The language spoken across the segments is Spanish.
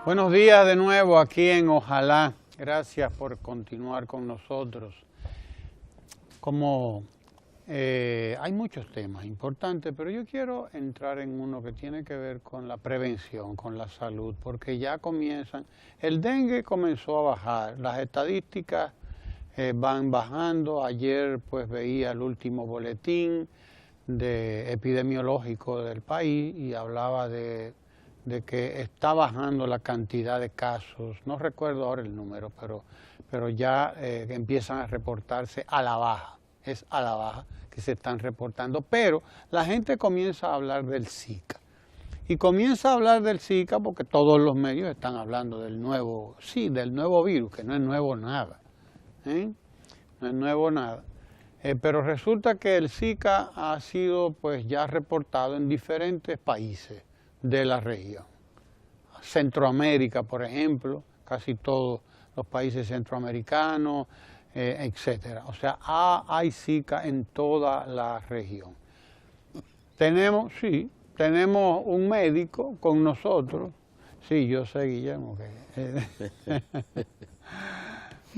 Buenos días de nuevo aquí en Ojalá. Gracias por continuar con nosotros. Hay muchos temas importantes, pero yo quiero entrar en uno que tiene que ver con la prevención, con la salud, porque ya comienzan. El dengue comenzó a bajar, las estadísticas van bajando. Ayer pues veía el último boletín epidemiológico del país y hablaba de que está bajando la cantidad de casos, no recuerdo ahora el número, pero ya empiezan a reportarse a la baja, es a la baja que se están reportando, pero la gente comienza a hablar del Zika. Y comienza a hablar del Zika porque todos los medios están hablando del nuevo virus, que no es nuevo nada, no es nuevo nada. Pero resulta que el Zika ha sido pues ya reportado en diferentes países de la región. Centroamérica, por ejemplo, casi todos los países centroamericanos, etcétera. O sea, hay Zika en toda la región. Tenemos un médico con nosotros. Sí, yo sé, Guillermo,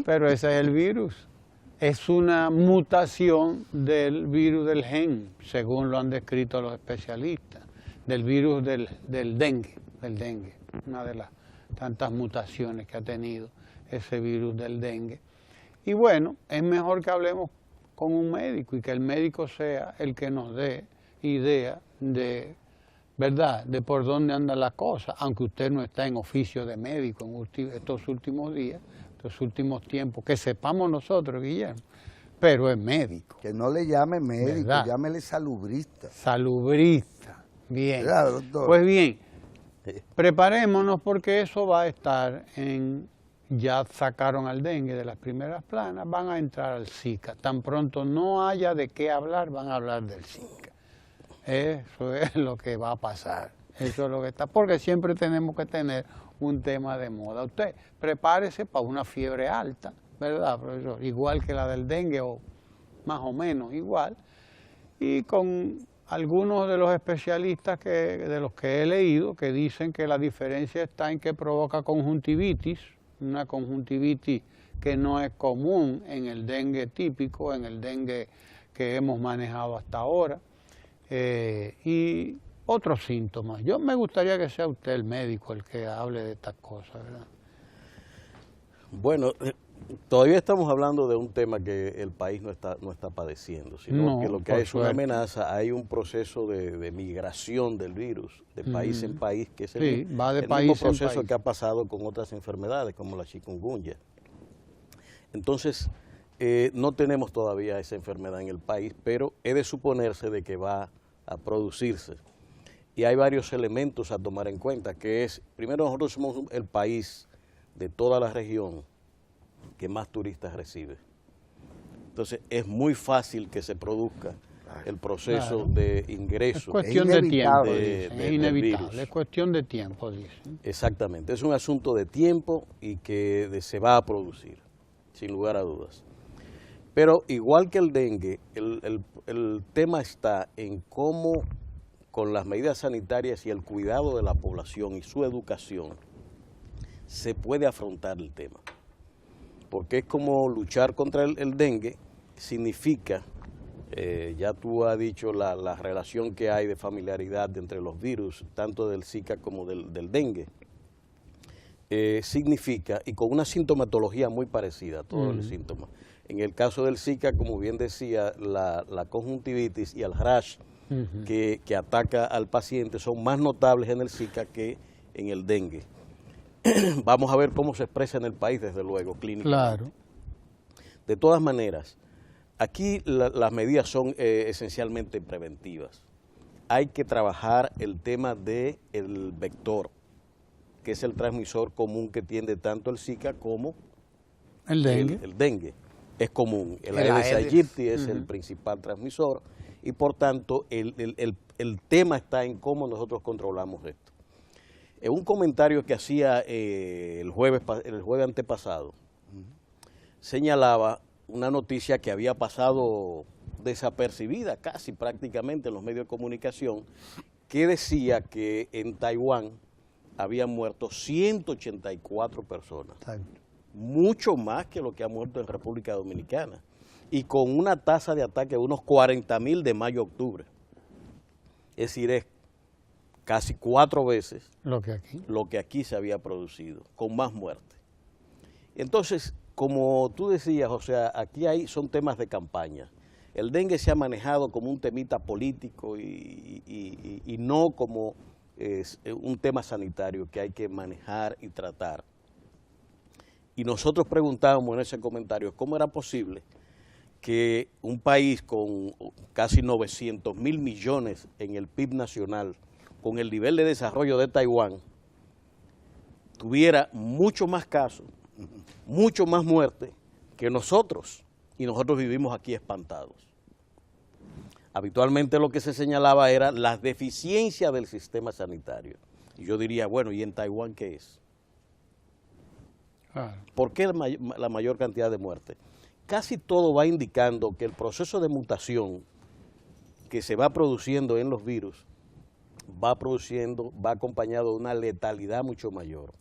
pero ese es el virus. Es una mutación del virus del gen, según lo han descrito los especialistas, del virus del dengue, una de las tantas mutaciones que ha tenido ese virus del dengue. Y bueno, es mejor que hablemos con un médico y que el médico sea el que nos dé idea de, ¿verdad?, de por dónde anda la cosa, aunque usted no está en oficio de médico en estos últimos días, estos últimos tiempos, que sepamos nosotros, Guillermo, pero es médico. Que no le llame médico, ¿verdad? Llámele salubrista. Salubrista, bien. Claro, doctor. Pues bien, preparémonos porque eso va a estar ya sacaron al dengue de las primeras planas, van a entrar al Zika. Tan pronto no haya de qué hablar, van a hablar del Zika. Eso es lo que va a pasar. Eso es lo que está, porque siempre tenemos que tener un tema de moda. Usted prepárese para una fiebre alta, ¿verdad, profesor? Igual que la del dengue o más o menos igual. Y con algunos de los especialistas de los que he leído que dicen que la diferencia está en que provoca conjuntivitis, una conjuntivitis que no es común en el dengue típico, en el dengue que hemos manejado hasta ahora, y otros síntomas. Yo me gustaría que sea usted el médico el que hable de estas cosas, ¿verdad? Bueno, todavía estamos hablando de un tema que el país no está padeciendo, sino que lo que hay es una amenaza, hay un proceso de migración del virus de país en país, que es el mismo proceso que ha pasado con otras enfermedades como la chikungunya. Entonces, no tenemos todavía esa enfermedad en el país, pero es de suponerse de que va a producirse. Y hay varios elementos a tomar en cuenta, que es, primero, nosotros somos el país de toda la región que más turistas recibe. Entonces, es muy fácil que se produzca el proceso de ingreso. Es cuestión de tiempo, es inevitable, es cuestión de tiempo, dicen. Exactamente, es un asunto de tiempo y que se va a producir, sin lugar a dudas. Pero igual que el dengue, el tema está en cómo, con las medidas sanitarias y el cuidado de la población y su educación, se puede afrontar el tema. Porque es como luchar contra el dengue, significa, ya tú has dicho la relación que hay de familiaridad entre los virus, tanto del Zika como del dengue. Significa, y con una sintomatología muy parecida, todos los síntomas. En el caso del Zika, como bien decía, la conjuntivitis y el rash que ataca al paciente son más notables en el Zika que en el dengue. Vamos a ver cómo se expresa en el país, desde luego, clínicamente. Claro. De todas maneras, aquí las medidas son esencialmente preventivas. Hay que trabajar el tema del vector, que es el transmisor común que tiene tanto el Zika como el dengue. El dengue es común. El Aedes aegypti es el principal transmisor y por tanto el tema está en cómo nosotros controlamos esto. Un comentario que hacía el jueves antepasado señalaba una noticia que había pasado desapercibida casi prácticamente en los medios de comunicación, que decía que en Taiwán habían muerto 184 personas. Exacto. Mucho más que lo que ha muerto en República Dominicana. Y con una tasa de ataque de unos 40.000 de mayo a octubre. Es decir, es casi 4 veces lo que aquí se había producido, con más muerte. Entonces, como tú decías, o sea, aquí son temas de campaña. El dengue se ha manejado como un temita político y no como un tema sanitario que hay que manejar y tratar. Y nosotros preguntábamos en ese comentario cómo era posible que un país con casi 900.000 millones en el PIB nacional, con el nivel de desarrollo de Taiwán, tuviera mucho más casos, mucho más muerte que nosotros, y nosotros vivimos aquí espantados. Habitualmente lo que se señalaba era la deficiencia del sistema sanitario. Y yo diría, bueno, ¿y en Taiwán qué es? ¿Por qué la mayor cantidad de muertes? Casi todo va indicando que el proceso de mutación que se va produciendo en los virus va acompañado de una letalidad mucho mayor.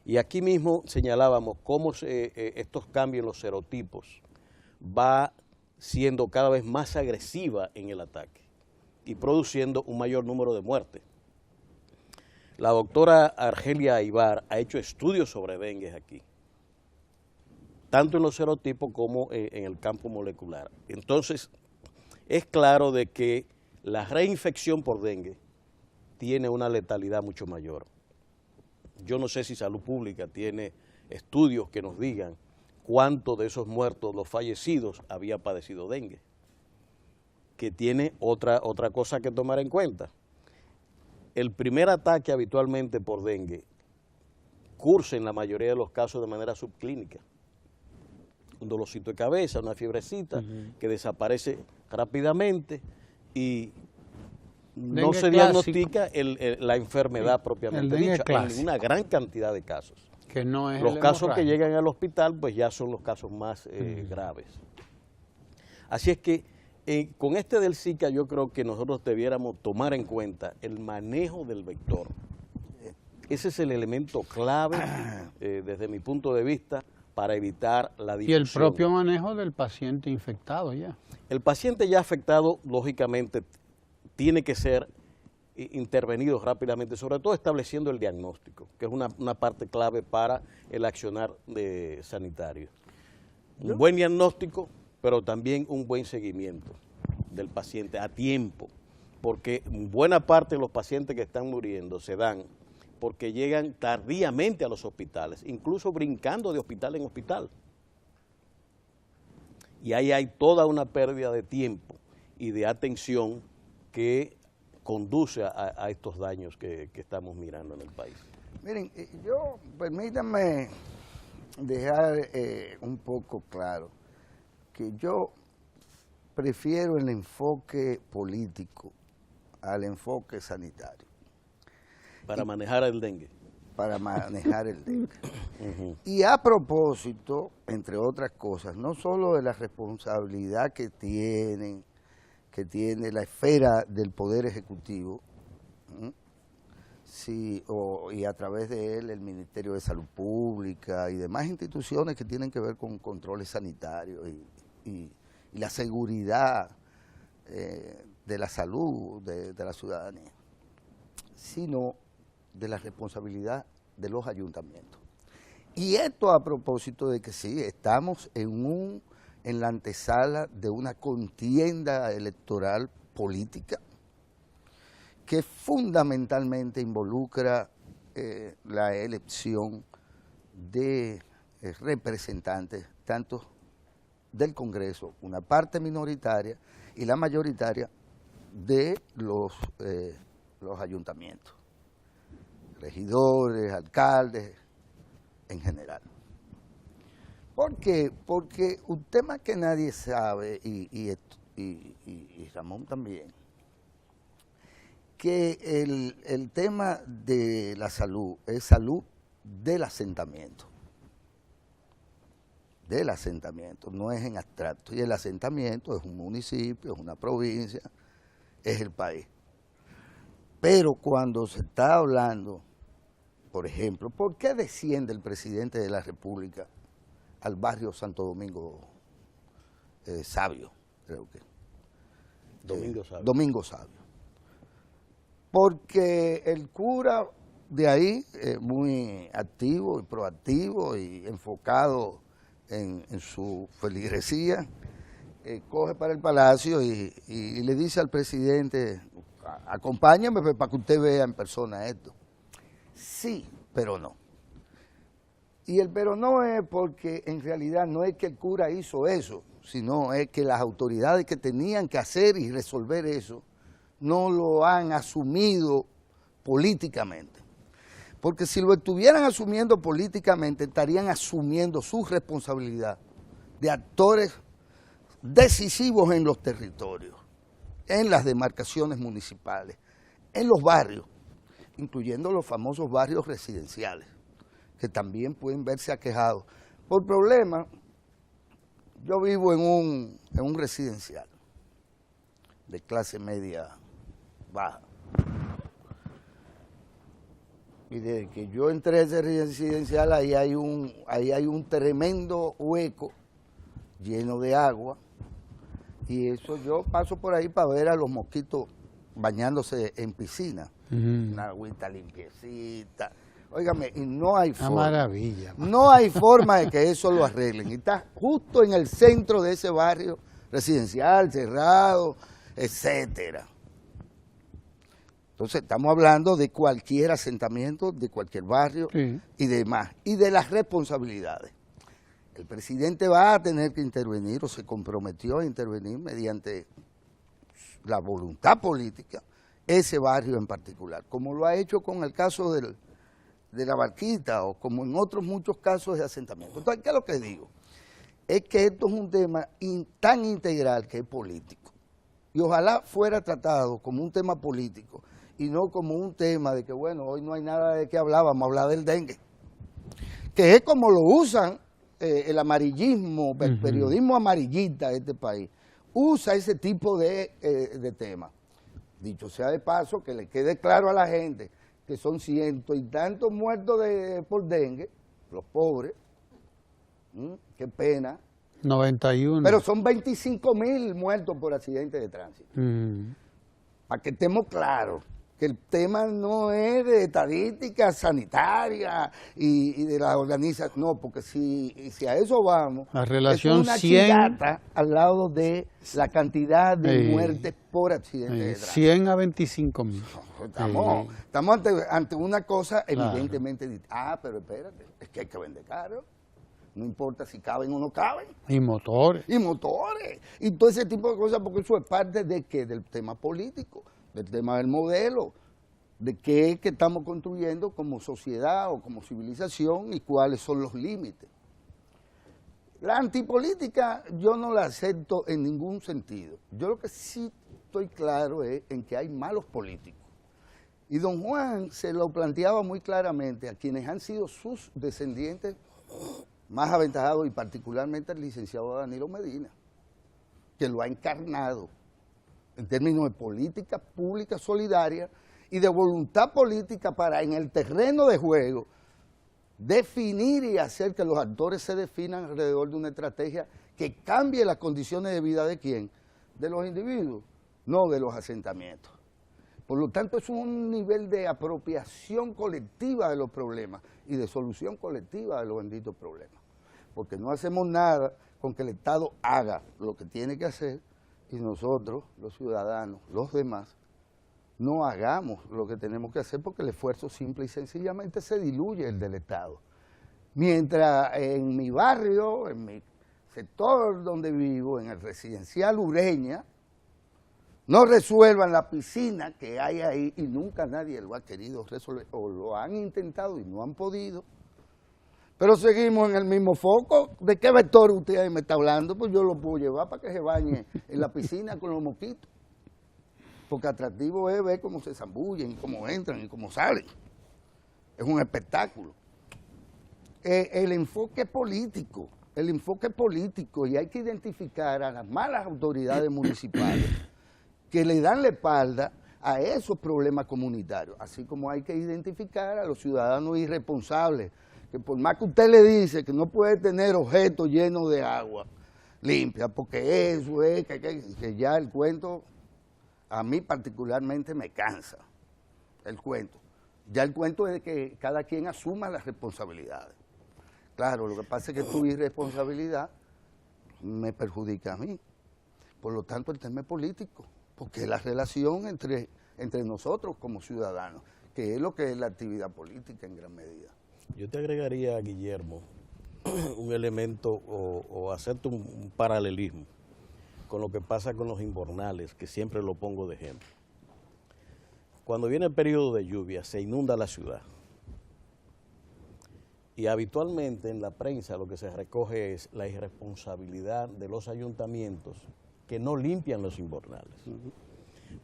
Y aquí mismo señalábamos cómo estos cambios en los serotipos va siendo cada vez más agresiva en el ataque y produciendo un mayor número de muertes. La doctora Argelia Aybar ha hecho estudios sobre dengue aquí, tanto en los serotipos como en el campo molecular. Entonces, es claro de que la reinfección por dengue tiene una letalidad mucho mayor. Yo no sé si Salud Pública tiene estudios que nos digan cuántos de esos muertos, los fallecidos, había padecido dengue, que tiene otra cosa que tomar en cuenta. El primer ataque habitualmente por dengue cursa en la mayoría de los casos de manera subclínica. Un dolorcito de cabeza, una fiebrecita que desaparece rápidamente y no dengue se diagnostica la enfermedad propiamente dicha en una gran cantidad de casos. Que no es los casos que llegan al hospital pues ya son los casos más graves. Así es que con este del Zika yo creo que nosotros debiéramos tomar en cuenta el manejo del vector. Ese es el elemento clave desde mi punto de vista para evitar la difusión. Y el propio manejo del paciente infectado ya. El paciente ya afectado, lógicamente, tiene que ser intervenido rápidamente, sobre todo estableciendo el diagnóstico, que es una parte clave para el accionar sanitario. Un buen diagnóstico, pero también un buen seguimiento del paciente a tiempo, porque buena parte de los pacientes que están muriendo se dan porque llegan tardíamente a los hospitales, incluso brincando de hospital en hospital. Y ahí hay toda una pérdida de tiempo y de atención que conduce a estos daños que estamos mirando en el país. Miren, permítanme dejar un poco claro que yo prefiero el enfoque político al enfoque sanitario. Para manejar el dengue. Para manejar el dengue. Y a propósito, entre otras cosas, no solo de la responsabilidad que tiene la esfera del Poder Ejecutivo, y a través de él el Ministerio de Salud Pública y demás instituciones que tienen que ver con controles sanitarios y la seguridad de la salud de la ciudadanía, sino de la responsabilidad de los ayuntamientos. Y esto a propósito de que sí, estamos en la antesala de una contienda electoral política que fundamentalmente involucra la elección de representantes, tanto del Congreso, una parte minoritaria, y la mayoritaria de los ayuntamientos, regidores, alcaldes, en general. ¿Por qué? Porque un tema que nadie sabe, y Ramón también, que el tema de la salud es salud del asentamiento. Del asentamiento, no es en abstracto. Y el asentamiento es un municipio, es una provincia, es el país. Pero cuando se está hablando por ejemplo, ¿por qué desciende el presidente de la República al barrio Santo Domingo Sabio, creo que? Domingo Sabio. Porque el cura de ahí, muy activo y proactivo y enfocado en su feligresía, coge para el palacio y le dice al presidente, acompáñame para que usted vea en persona esto. Sí, pero no. Y el pero no es porque en realidad no es que el cura hizo eso, sino es que las autoridades que tenían que hacer y resolver eso no lo han asumido políticamente. Porque si lo estuvieran asumiendo políticamente, estarían asumiendo su responsabilidad de actores decisivos en los territorios, en las demarcaciones municipales, en los barrios, incluyendo los famosos barrios residenciales, que también pueden verse aquejados por problemas. Yo vivo en un residencial de clase media baja. Y desde que yo entré a ese residencial, ahí hay un tremendo hueco lleno de agua. Y eso yo paso por ahí para ver a los mosquitos bañándose en piscina. Una agüita limpiecita. Óigame, y no hay forma. Una maravilla. No hay forma de que eso lo arreglen. Y está justo en el centro de ese barrio residencial, cerrado, etcétera. Entonces, estamos hablando de cualquier asentamiento, de cualquier barrio y demás, y de las responsabilidades. El presidente va a tener que intervenir, o se comprometió a intervenir mediante la voluntad política, ese barrio en particular, como lo ha hecho con el caso de la Barquita, o como en otros muchos casos de asentamiento. Entonces, ¿qué es lo que digo? Es que esto es un tema tan integral que es político, y ojalá fuera tratado como un tema político, y no como un tema de que, bueno, hoy no hay nada de qué hablar, vamos a hablar del dengue, que es como lo usan el amarillismo, el periodismo amarillista de este país, usa ese tipo de temas. Dicho sea de paso, que le quede claro a la gente que son cientos y tantos muertos por dengue, los pobres, qué pena. 91. Pero son 25,000 muertos por accidentes de tránsito. Para que estemos claros, que el tema no es de estadística sanitaria y de la organización, no, porque si a eso vamos, la relación es una 100 chingata al lado de la cantidad de muertes por accidentes de tránsito. 100 a 25,000. Estamos ante una cosa evidentemente, pero espérate, es que hay que vender caro. No importa si caben o no caben. Y motores. Y todo ese tipo de cosas, porque eso es parte de ¿qué? Del tema político, del tema del modelo, de qué es que estamos construyendo como sociedad o como civilización y cuáles son los límites. La antipolítica yo no la acepto en ningún sentido. Yo lo que sí estoy claro es en que hay malos políticos. Y don Juan se lo planteaba muy claramente a quienes han sido sus descendientes más aventajados, y particularmente el licenciado Danilo Medina, que lo ha encarnado en términos de política pública solidaria y de voluntad política para en el terreno de juego definir y hacer que los actores se definan alrededor de una estrategia que cambie las condiciones de vida de ¿quién? De los individuos, no de los asentamientos. Por lo tanto, es un nivel de apropiación colectiva de los problemas y de solución colectiva de los benditos problemas. Porque no hacemos nada con que el Estado haga lo que tiene que hacer y nosotros, los ciudadanos, los demás, no hagamos lo que tenemos que hacer, porque el esfuerzo simple y sencillamente se diluye el del Estado. Mientras en mi barrio, en mi sector donde vivo, en el residencial Ureña, no resuelvan la piscina que hay ahí, y nunca nadie lo ha querido resolver, o lo han intentado y no han podido, pero seguimos en el mismo foco. ¿De qué vector usted me está hablando? Pues yo lo puedo llevar para que se bañe en la piscina con los mosquitos, porque atractivo es ver cómo se zambullen, cómo entran y cómo salen. Es un espectáculo. El enfoque político, y hay que identificar a las malas autoridades municipales que le dan la espalda a esos problemas comunitarios, así como hay que identificar a los ciudadanos irresponsables, que por más que usted le dice que no puede tener objetos llenos de agua limpia, porque eso es que ya el cuento, a mí particularmente me cansa, el cuento. Ya el cuento es de que cada quien asuma las responsabilidades. Claro, lo que pasa es que tu irresponsabilidad me perjudica a mí. Por lo tanto, el tema es político, porque es la relación entre nosotros como ciudadanos, que es lo que es la actividad política en gran medida. Yo te agregaría, Guillermo, un elemento o hacerte un paralelismo con lo que pasa con los invernales, que siempre lo pongo de ejemplo. Cuando viene el periodo de lluvia, se inunda la ciudad. Y habitualmente en la prensa lo que se recoge es la irresponsabilidad de los ayuntamientos que no limpian los invernales.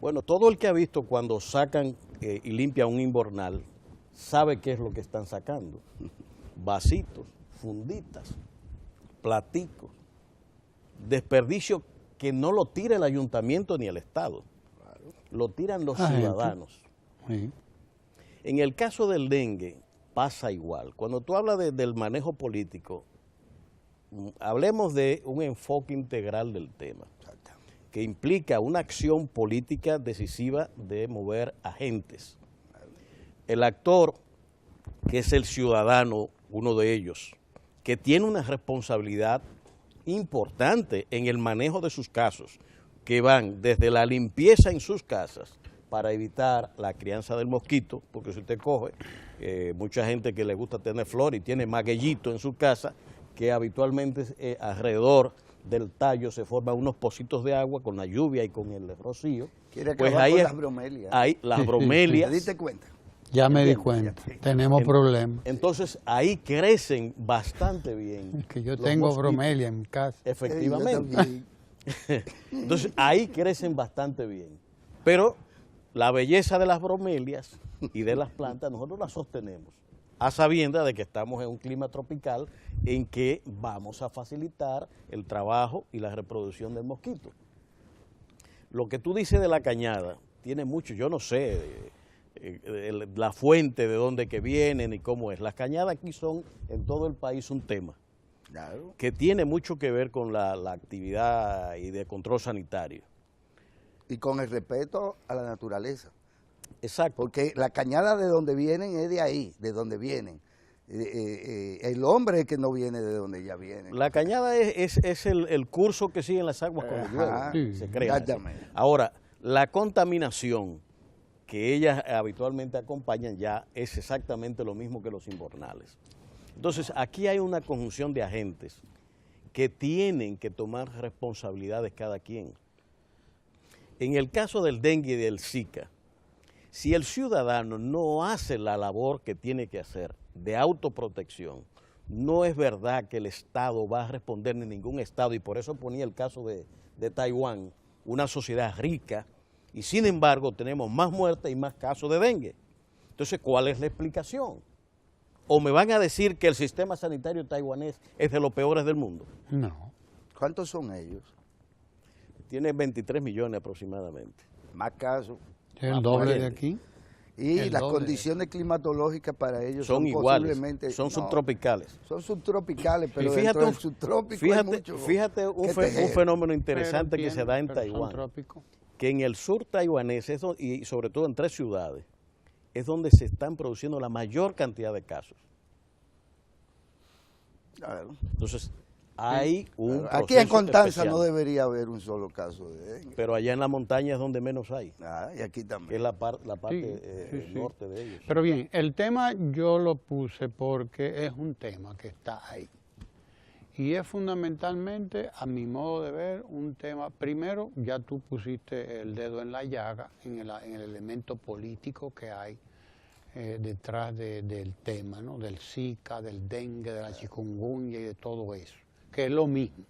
Bueno, todo el que ha visto cuando sacan y limpian un invernal sabe qué es lo que están sacando. Vasitos, funditas, platicos, desperdicio que no lo tira el ayuntamiento ni el Estado, lo tiran los ciudadanos. Sí. En el caso del dengue pasa igual. Cuando tú hablas del manejo político, hablemos de un enfoque integral del tema, que implica una acción política decisiva de mover agentes. El actor, que es el ciudadano, uno de ellos, que tiene una responsabilidad importante en el manejo de sus casos, que van desde la limpieza en sus casas para evitar la crianza del mosquito, porque si usted coge, mucha gente que le gusta tener flor y tiene magueyito en su casa, que habitualmente alrededor del tallo se forman unos pocitos de agua con la lluvia y con el rocío. Quiere acabar pues ahí con las bromelias. Ahí, las bromelias. ¿Te diste cuenta? Ya me di cuenta, tenemos problemas. Entonces ahí crecen bastante bien. Que yo tengo bromelia en mi casa. Efectivamente. Entonces ahí crecen bastante bien. Pero la belleza de las bromelias y de las plantas nosotros las sostenemos, a sabiendas de que estamos en un clima tropical en que vamos a facilitar el trabajo y la reproducción del mosquito. Lo que tú dices de la cañada tiene mucho, yo no sé la fuente de dónde que vienen y cómo es. Las cañadas aquí son en todo el país un tema, claro, que tiene mucho que ver con la actividad y de control sanitario. Y con el respeto a la naturaleza. Exacto. Porque la cañada de donde vienen es de ahí, de donde vienen. El hombre es que no viene de donde ya viene. La cañada es el curso que siguen las aguas cuando llueve, se crea. Ahora, la contaminación que ellas habitualmente acompañan ya es exactamente lo mismo que los invernales. Entonces, aquí hay una conjunción de agentes que tienen que tomar responsabilidades cada quien. En el caso del dengue y del Zika, si el ciudadano no hace la labor que tiene que hacer de autoprotección, no es verdad que el Estado va a responder, ni ningún Estado, y por eso ponía el caso de Taiwán, una sociedad rica, y sin embargo tenemos más muertes y más casos de dengue. Entonces, ¿cuál es la explicación? ¿O me van a decir que el sistema sanitario taiwanés es de los peores del mundo? No. ¿Cuántos son ellos? Tiene 23 millones aproximadamente. Más casos. El doble de aquí. Y las condiciones climatológicas para ellos son iguales, posiblemente, son subtropicales. Son subtropicales, pero fíjate, dentro del subtrópico hay mucho. Fíjate un fenómeno interesante que se da en Taiwán, que en el sur taiwanés, y sobre todo en 3 ciudades, es donde se están produciendo la mayor cantidad de casos. Claro. Entonces, hay un proceso aquí en Constanza especial. No debería haber un solo caso de dengue. Pero allá en la montaña es donde menos hay. Y aquí también. Que es la parte norte de ellos. Pero bien, el tema yo lo puse porque es un tema que está ahí. Y es fundamentalmente, a mi modo de ver, un tema, primero, ya tú pusiste el dedo en la llaga, en el elemento político que hay detrás del tema, ¿no? Del Zika, del dengue, de la chikungunya y de todo eso, que es lo mismo,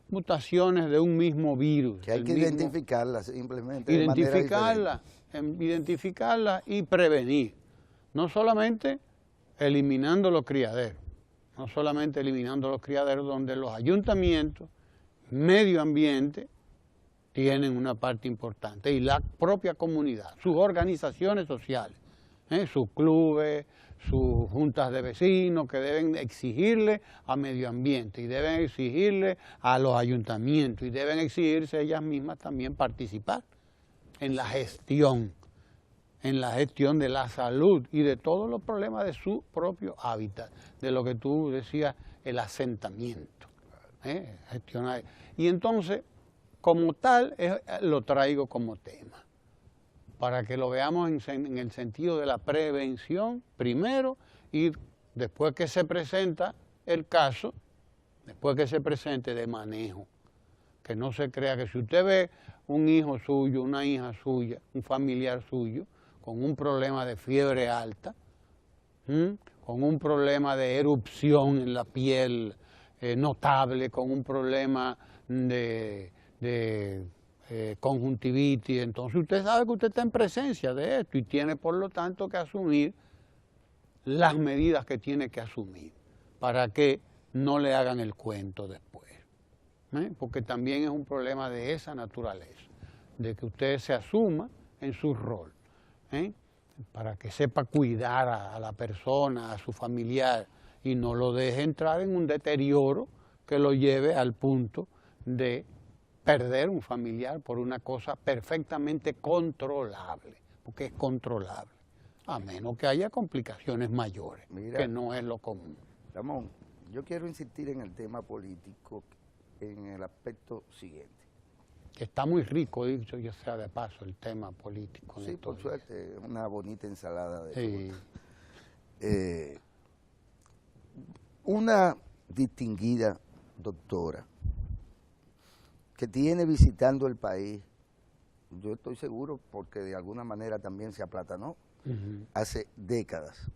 mutaciones de un mismo virus. Que hay que identificarlas simplemente. Identificarla y prevenir, no solamente eliminando los criaderos, donde los ayuntamientos, medio ambiente, tienen una parte importante, y la propia comunidad, sus organizaciones sociales, sus clubes, sus juntas de vecinos, que deben exigirle a medio ambiente y deben exigirle a los ayuntamientos y deben exigirse ellas mismas también participar en la gestión de la salud y de todos los problemas de su propio hábitat, de lo que tú decías, el asentamiento. Gestionar. Y entonces, como tal, lo traigo como tema, para que lo veamos en el sentido de la prevención primero, y después que se presenta el caso, después que se presente, de manejo. Que no se crea que si usted ve un hijo suyo, una hija suya, un familiar suyo, con un problema de fiebre alta, con un problema de erupción en la piel notable, con un problema de conjuntivitis, entonces usted sabe que usted está en presencia de esto y tiene por lo tanto que asumir las medidas que tiene que asumir para que no le hagan el cuento después. Porque también es un problema de esa naturaleza, de que usted se asuma en su rol, para que sepa cuidar a la persona, a su familiar, y no lo deje entrar en un deterioro que lo lleve al punto de perder un familiar por una cosa perfectamente controlable, porque es controlable, a menos que haya complicaciones mayores. Mira, que no es lo común. Ramón, yo quiero insistir en el tema político en el aspecto siguiente. Que está muy rico, dicho ya sea de paso, el tema político. Sí, por suerte, es una bonita ensalada de sí. Una distinguida doctora que tiene visitando el país, yo estoy seguro porque de alguna manera también se aplatanó, hace décadas,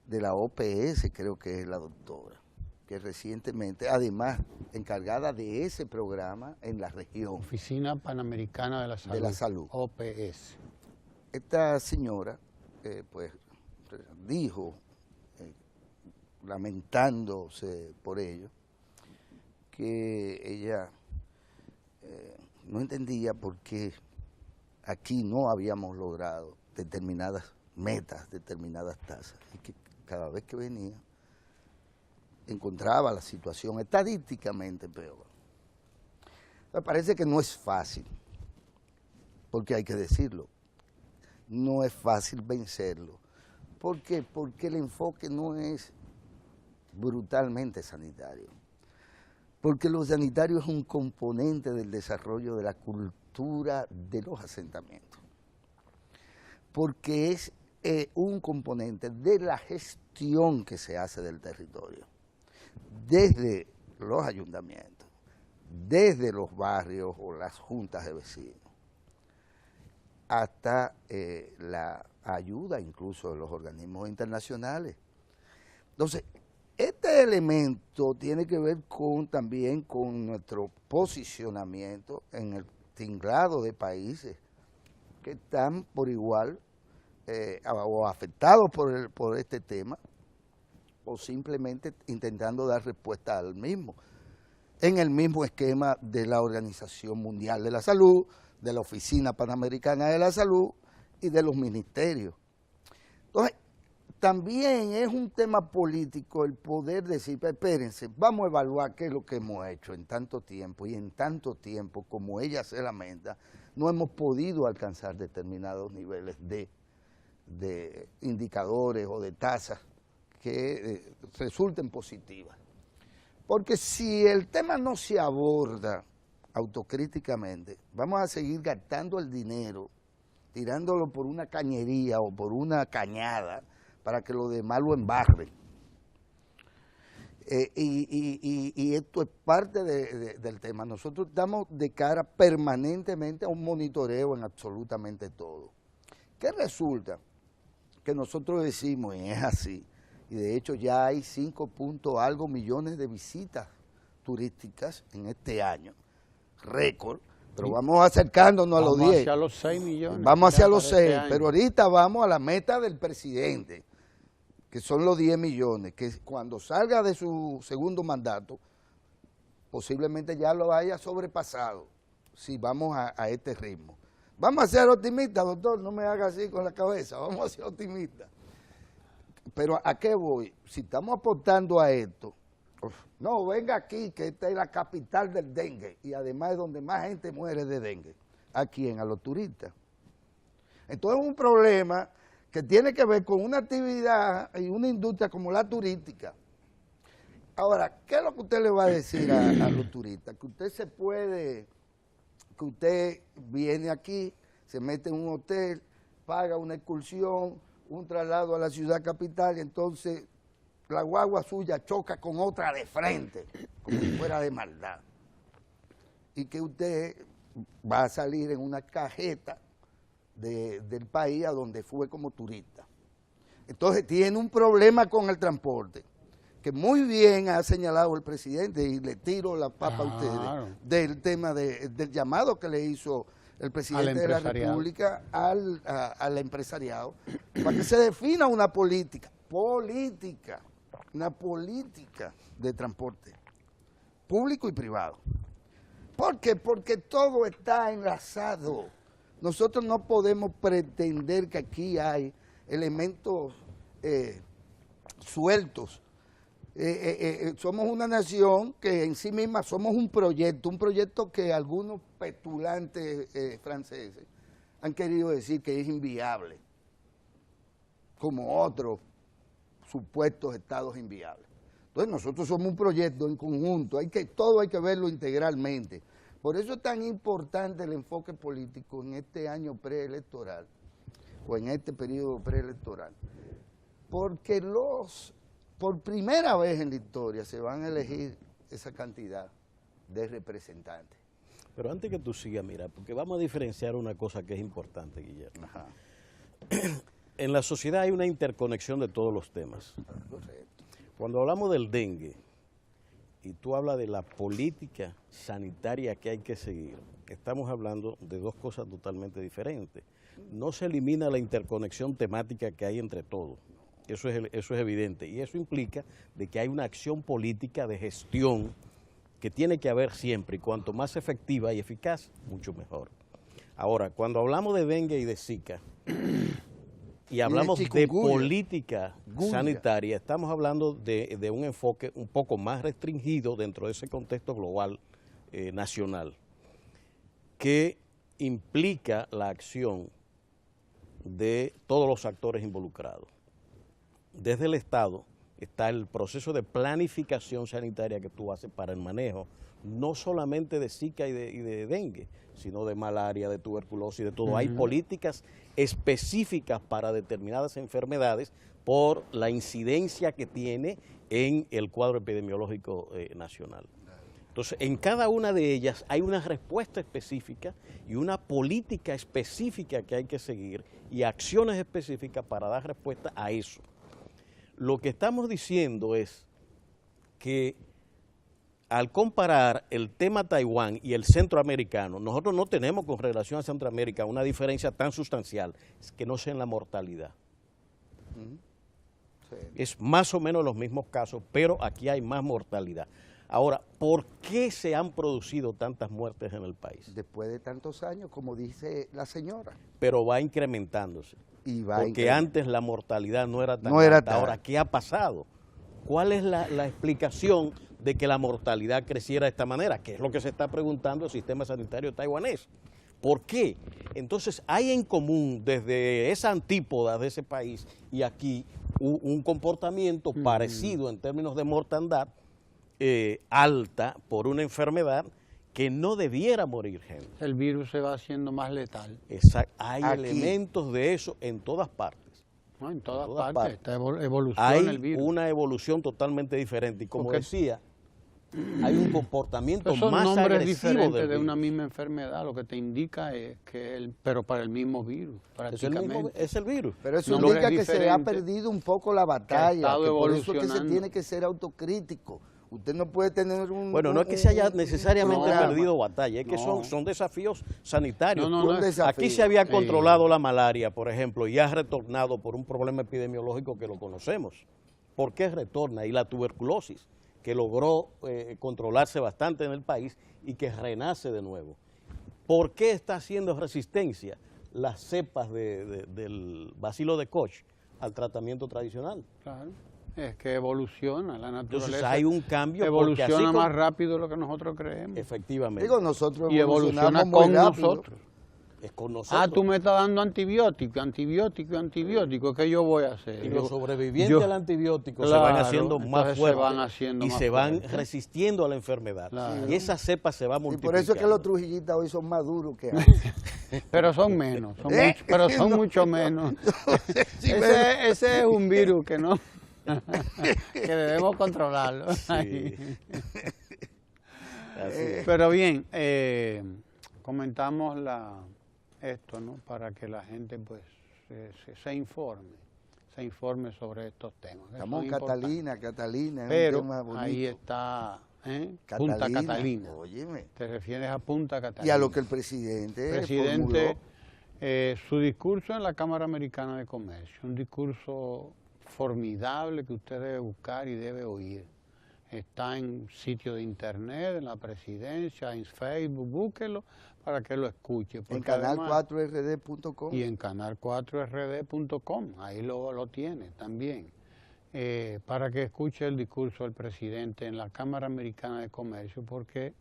de la OPS, creo que es la doctora, que recientemente, además, encargada de ese programa en la región. Oficina Panamericana de la Salud. De la Salud. OPS. Esta señora, pues, dijo, lamentándose por ello, que ella no entendía por qué aquí no habíamos logrado determinadas metas, determinadas tasas, y que cada vez que venía encontraba la situación estadísticamente peor. Me parece que no es fácil, porque hay que decirlo, no es fácil vencerlo. ¿Por qué? Porque el enfoque no es brutalmente sanitario, porque lo sanitario es un componente del desarrollo de la cultura de los asentamientos, porque es un componente de la gestión que se hace del territorio, desde los ayuntamientos, desde los barrios o las juntas de vecinos, hasta la ayuda incluso de los organismos internacionales. Entonces, este elemento tiene que ver también con nuestro posicionamiento en el tinglado de países que están por igual o afectados por este tema, o simplemente intentando dar respuesta al mismo, en el mismo esquema de la Organización Mundial de la Salud, de la Oficina Panamericana de la Salud y de los ministerios. Entonces, también es un tema político el poder decir, espérense, vamos a evaluar qué es lo que hemos hecho en tanto tiempo, y en tanto tiempo, como ella se lamenta, no hemos podido alcanzar determinados niveles de indicadores o de tasas que resulten positivas. Porque si el tema no se aborda autocríticamente, vamos a seguir gastando el dinero, tirándolo por una cañería o por una cañada, para que los demás lo embarren. Y esto es parte del tema. Nosotros estamos de cara permanentemente a un monitoreo en absolutamente todo. ¿Qué resulta? Que nosotros decimos, y es así, y de hecho ya hay 5 algo millones de visitas turísticas en este año, récord, pero vamos acercándonos a los 10. Vamos hacia los 6 millones. Vamos hacia los 6, pero ahorita vamos a la meta del presidente, que son los 10 millones, que cuando salga de su segundo mandato, posiblemente ya lo haya sobrepasado. si vamos a este ritmo. Vamos a ser optimistas, doctor, no me haga así con la cabeza, vamos a ser optimistas. Pero ¿a qué voy? Si estamos apostando a esto, no, venga aquí, que esta es la capital del dengue, y además es donde más gente muere de dengue. ¿A quién? A los turistas. Entonces es un problema que tiene que ver con una actividad y una industria como la turística. Ahora, ¿qué es lo que usted le va a decir a los turistas? Que usted se puede, que usted viene aquí, se mete en un hotel, paga una excursión, un traslado a la ciudad capital, y entonces la guagua suya choca con otra de frente, como si fuera de maldad. Y que usted va a salir en una cajeta del país a donde fue como turista. Entonces tiene un problema con el transporte, que muy bien ha señalado el presidente, y le tiro la papa a ustedes, del tema del llamado que le hizo el presidente de la República al empresariado, para que se defina una política de transporte público y privado. ¿Por qué? Porque todo está enlazado. Nosotros no podemos pretender que aquí hay elementos sueltos. Somos una nación que en sí misma somos un proyecto que algunos petulantes franceses han querido decir que es inviable, como otros supuestos estados inviables. Entonces nosotros somos un proyecto en conjunto, todo hay que verlo integralmente. Por eso es tan importante el enfoque político en este año preelectoral, o en este periodo preelectoral, porque por primera vez en la historia se van a elegir esa cantidad de representantes. Pero antes que tú sigas, mira, porque vamos a diferenciar una cosa que es importante, Guillermo. Ajá. En la sociedad hay una interconexión de todos los temas. Correcto. Cuando hablamos del dengue, y tú hablas de la política sanitaria que hay que seguir, estamos hablando de dos cosas totalmente diferentes. No se elimina la interconexión temática que hay entre todos. Eso es evidente, y eso implica de que hay una acción política de gestión que tiene que haber siempre, y cuanto más efectiva y eficaz, mucho mejor. Ahora, cuando hablamos de dengue y de Zika, y hablamos de política sanitaria, estamos hablando de un enfoque un poco más restringido dentro de ese contexto global nacional, que implica la acción de todos los actores involucrados. Desde el Estado está el proceso de planificación sanitaria que tú haces para el manejo, no solamente de Zika y de dengue, sino de malaria, de tuberculosis, de todo. Hay políticas específicas para determinadas enfermedades por la incidencia que tiene en el cuadro epidemiológico nacional. Entonces, en cada una de ellas hay una respuesta específica y una política específica que hay que seguir y acciones específicas para dar respuesta a eso. Lo que estamos diciendo es que al comparar el tema Taiwán y el centroamericano, nosotros no tenemos con relación a Centroamérica una diferencia tan sustancial, es que no sea en la mortalidad. Sí. Es más o menos los mismos casos, pero aquí hay más mortalidad. Ahora, ¿por qué se han producido tantas muertes en el país? Después de tantos años, como dice la señora. Pero va incrementándose. Porque antes la mortalidad no era tan alta. Ahora, ¿qué ha pasado? ¿Cuál es la explicación de que la mortalidad creciera de esta manera? ¿Qué es lo que se está preguntando el sistema sanitario taiwanés? ¿Por qué? Entonces, hay en común desde esa antípoda de ese país y aquí un comportamiento parecido en términos de mortandad alta por una enfermedad que no debiera morir gente. El virus se va haciendo más letal. Exacto. Hay elementos de eso en todas partes. No, en todas partes. Esta evolución el virus. Hay una evolución totalmente diferente. Y como decía, hay un comportamiento más agresivo nombres diferentes de una misma enfermedad. Lo que te indica es que pero para el mismo virus, prácticamente. Es el virus. Pero eso indica que se ha perdido un poco la batalla. Que por eso es que se tiene que ser autocrítico. Usted no puede tener un... Bueno, no es que se haya necesariamente perdido batalla, es que son desafíos sanitarios. Aquí se había controlado la malaria, por ejemplo, y ha retornado por un problema epidemiológico que lo conocemos. ¿Por qué retorna? Y la tuberculosis, que logró controlarse bastante en el país y que renace de nuevo. ¿por qué está haciendo resistencia las cepas del bacilo de Koch al tratamiento tradicional? Claro. Es que evoluciona la naturaleza. Entonces hay un cambio. Evoluciona más rápido de lo que nosotros creemos. Efectivamente. Digo, nosotros y evoluciona con nosotros. Es con nosotros. Tú me estás dando antibiótico. ¿Qué yo voy a hacer? Y los sobrevivientes al antibiótico se van haciendo más fuertes y se van resistiendo a la enfermedad. Claro. Y esa cepa se va multiplicando. Y por eso es que los trujillistas hoy son más duros que antes. Pero son menos, son mucho menos. Ese es un virus que no... que debemos controlarlo. Sí. Pero bien, comentamos esto, ¿no? Para que la gente pues se informe sobre estos temas. Estamos en Catalina, pero es un tema bonito. Ahí está Punta Catalina. Óyeme. Te refieres a Punta Catalina. Y a lo que el presidente formuló. Su discurso en la Cámara Americana de Comercio, un discurso formidable que usted debe buscar y debe oír. Está en sitio de internet, en la presidencia, en Facebook, búsquelo para que lo escuche. En canal4rd.com. Y en canal4rd.com, ahí lo tiene también. Para que escuche el discurso del presidente en la Cámara Americana de Comercio, porque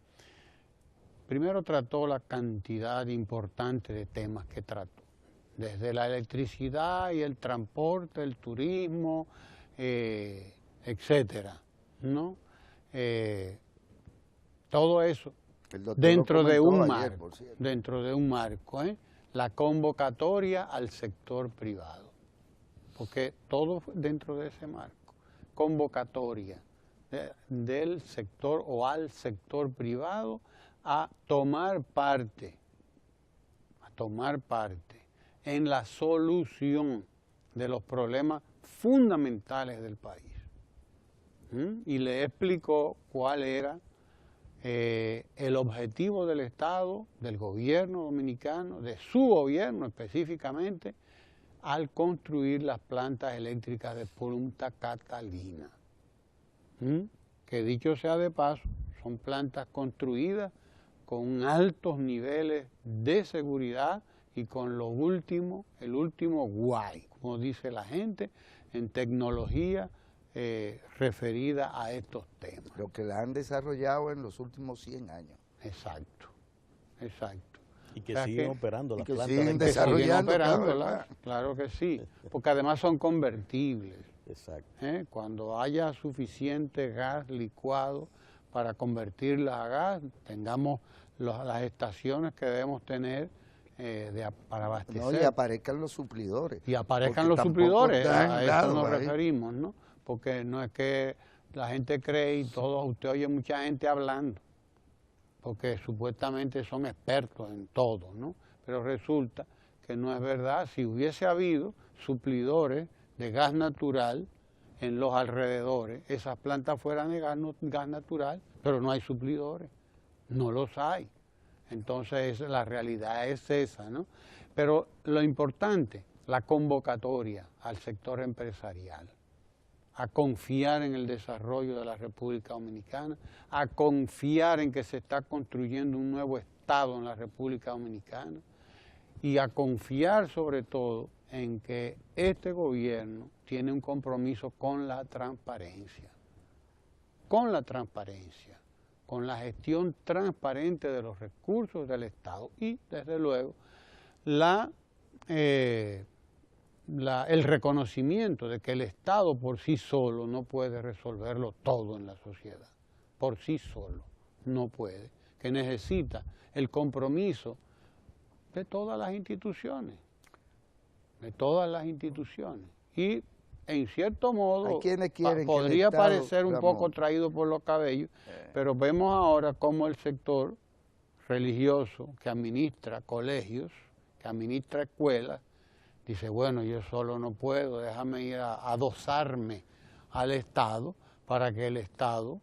primero trató la cantidad importante de temas que trató. Desde la electricidad y el transporte, el turismo, etcétera, ¿no? Todo eso dentro de un marco, la convocatoria al sector privado, porque todo dentro de ese marco, convocatoria del sector o al sector privado a tomar parte en la solución de los problemas fundamentales del país. Y le explicó cuál era el objetivo del Estado, del gobierno dominicano, de su gobierno específicamente, al construir las plantas eléctricas de Punta Catalina. Que dicho sea de paso, son plantas construidas con altos niveles de seguridad y con el último guay, como dice la gente, en tecnología referida a estos temas. Lo que la han desarrollado en los últimos 100 años. Exacto. Y que siguen operando las plantas. Siguen desarrollando. Claro que sí, porque además son convertibles. Exacto. Cuando haya suficiente gas licuado para convertirlas a gas, tengamos las estaciones que debemos tener para abastecer. No, y aparezcan los suplidores. Y aparezcan los suplidores, a eso nos referimos, ¿no? Porque no es que la gente cree y usted oye mucha gente hablando, porque supuestamente son expertos en todo, ¿no? Pero resulta que no es verdad. Si hubiese habido suplidores de gas natural en los alrededores, esas plantas fueran de gas natural, pero no hay suplidores, no los hay. Entonces la realidad es esa, ¿no? Pero lo importante, la convocatoria al sector empresarial, a confiar en el desarrollo de la República Dominicana, a confiar en que se está construyendo un nuevo Estado en la República Dominicana y a confiar sobre todo en que este gobierno tiene un compromiso con la transparencia, con la gestión transparente de los recursos del Estado y, desde luego, el reconocimiento de que el Estado por sí solo no puede resolverlo todo en la sociedad, por sí solo no puede, que necesita el compromiso de todas las instituciones, y en cierto modo podría parecer un poco traído por los cabellos, pero vemos ahora cómo el sector religioso que administra colegios, que administra escuelas, dice, bueno, yo solo no puedo, déjame ir a adosarme al Estado para que el Estado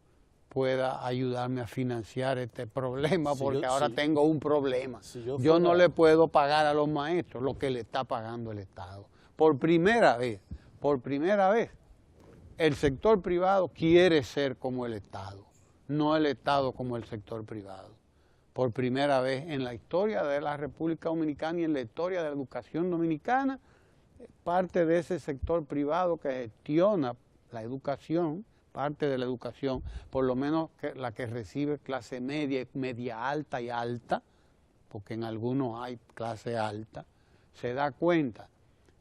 pueda ayudarme a financiar este problema, porque ahora tengo un problema. Yo no le puedo pagar a los maestros lo que le está pagando el Estado. Por primera vez, el sector privado quiere ser como el Estado, no el Estado como el sector privado. por primera vez en la historia de la República Dominicana y en la historia de la educación dominicana, parte de ese sector privado que gestiona la educación, parte de la educación, por lo menos la que recibe clase media, media alta y alta, porque en algunos hay clase alta, se da cuenta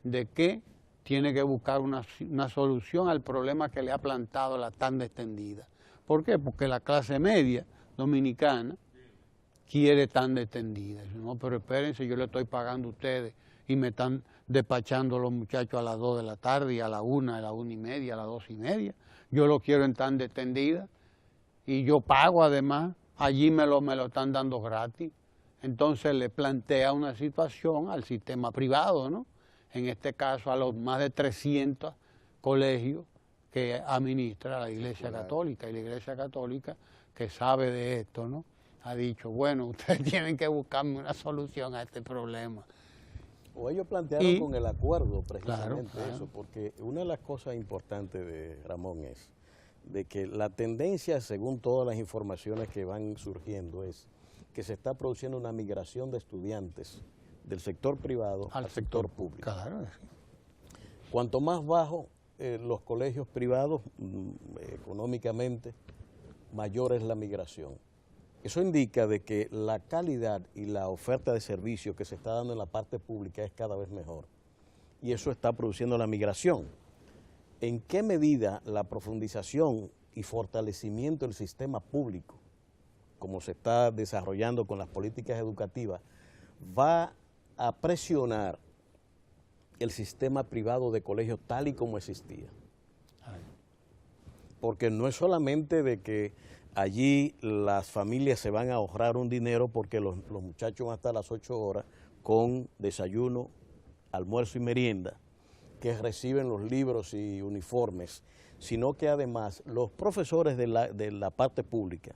de que tiene que buscar una solución al problema que le ha plantado la tanda extendida. ¿Por qué? Porque la clase media dominicana quiere tanda extendida. Dice, no, pero espérense, yo le estoy pagando a ustedes y me están despachando los muchachos a las 2 de la tarde y a la 1, a la 1:30, a las 2:30. Yo lo quiero en tanda extendida y yo pago además, allí me lo están dando gratis. Entonces le plantea una situación al sistema privado, ¿no? En este caso a los más de 300 colegios que administra la Iglesia Católica. Y la Iglesia Católica, que sabe de esto, ¿no?, ha dicho, bueno, ustedes tienen que buscarme una solución a este problema. O ellos plantearon con el acuerdo precisamente claro. eso, porque una de las cosas importantes de Ramón es de que la tendencia, según todas las informaciones que van surgiendo, es que se está produciendo una migración de estudiantes del sector privado al sector público. Claro. Cuanto más bajo los colegios privados económicamente, mayor es la migración. Eso indica de que la calidad y la oferta de servicios que se está dando en la parte pública es cada vez mejor. Y eso está produciendo la migración. ¿En qué medida la profundización y fortalecimiento del sistema público, como se está desarrollando con las políticas educativas, va a presionar el sistema privado de colegios tal y como existía? Porque no es solamente de que allí las familias se van a ahorrar un dinero porque los muchachos van a estar a las 8 horas con desayuno, almuerzo y merienda, que reciben los libros y uniformes, sino que además los profesores de la parte pública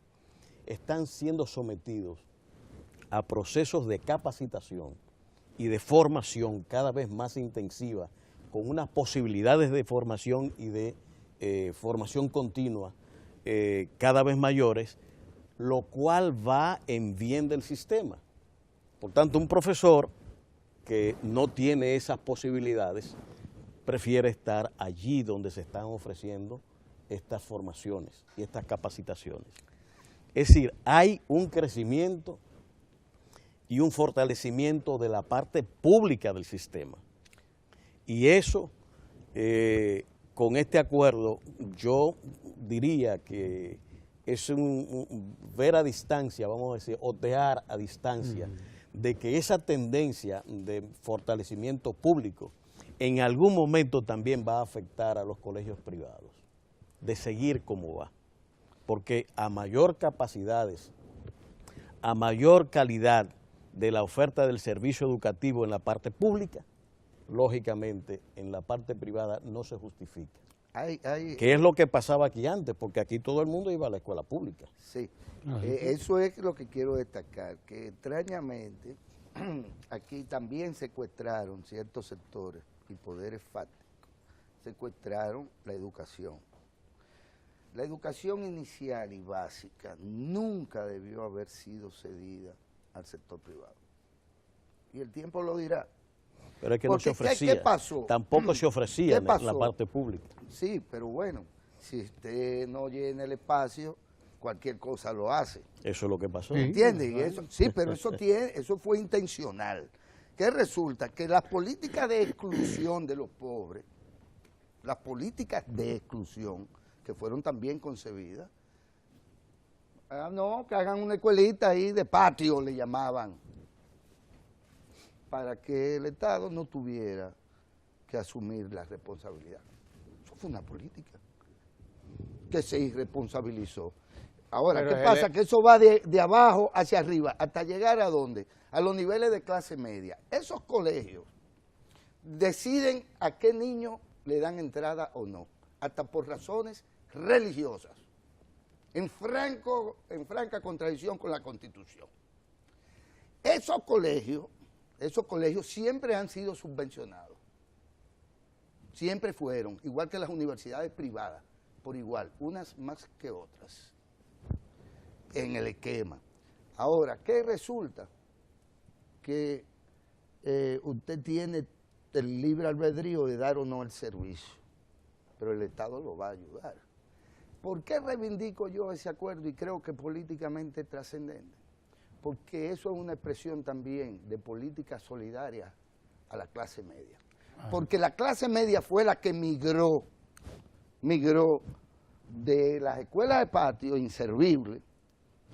están siendo sometidos a procesos de capacitación y de formación cada vez más intensiva, con unas posibilidades de formación y de formación continua cada vez mayores, lo cual va en bien del sistema. Por tanto, un profesor que no tiene esas posibilidades prefiere estar allí donde se están ofreciendo estas formaciones y estas capacitaciones. Es decir, hay un crecimiento y un fortalecimiento de la parte pública del sistema. Y eso, con este acuerdo, yo diría que es ver a distancia, vamos a decir, otear a distancia, de que esa tendencia de fortalecimiento público en algún momento también va a afectar a los colegios privados, de seguir como va. Porque a mayor capacidades, a mayor calidad de la oferta del servicio educativo en la parte pública, lógicamente en la parte privada no se justifica. ¿Qué es lo que pasaba aquí antes? Porque aquí todo el mundo iba a la escuela pública. Sí, eso es lo que quiero destacar, que extrañamente aquí también secuestraron ciertos sectores y poderes fácticos, secuestraron la educación. La educación inicial y básica nunca debió haber sido cedida al sector privado. Y el tiempo lo dirá. Pero es que no se ofrecía. ¿Qué pasó? Tampoco se ofrecía en la parte pública. Sí, pero bueno, si usted no llena el espacio, cualquier cosa lo hace. Eso es lo que pasó. ¿Entiende? Y eso, sí, pero eso fue intencional. ¿Qué resulta? Que las políticas de exclusión de los pobres, las políticas de exclusión, que fueron también concebidas, no, que hagan una escuelita ahí de patio, le llamaban, para que el Estado no tuviera que asumir la responsabilidad. Eso fue una política que se irresponsabilizó. Ahora, ¿qué pasa? Que eso va de abajo hacia arriba, hasta llegar ¿a dónde? A los niveles de clase media. Esos colegios deciden a qué niño le dan entrada o no, hasta por razones religiosas, en franca contradicción con la Constitución. Esos colegios siempre han sido subvencionados, siempre fueron, igual que las universidades privadas, por igual, unas más que otras, en el esquema. Ahora, ¿qué resulta? Que usted tiene el libre albedrío de dar o no el servicio, pero el Estado lo va a ayudar. ¿Por qué reivindico yo ese acuerdo y creo que políticamente es trascendente? Porque eso es una expresión también de política solidaria a la clase media. Porque la clase media fue la que migró de las escuelas de patio inservibles,